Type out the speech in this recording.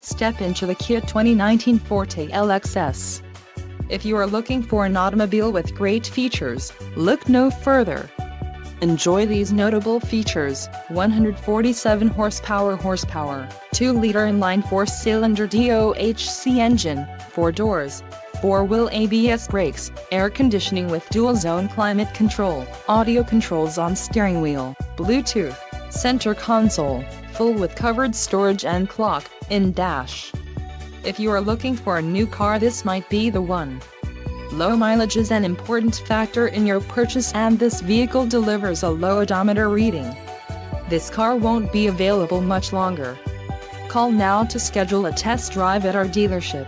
Step into the Kia 2019 Forte LXS. If you are looking for an automobile with great features, look no further. Enjoy these notable features: 147 horsepower, 2-liter inline 4-cylinder DOHC engine, 4 doors, 4-wheel ABS brakes, air conditioning with dual-zone climate control, audio controls on steering wheel, Bluetooth, center console, full with covered storage and clock in dash. If you are looking for a new car, this might be the one. Low mileage is an important factor in your purchase, and this vehicle delivers a low odometer reading. This car won't be available much longer. Call now to schedule a test drive at our dealership.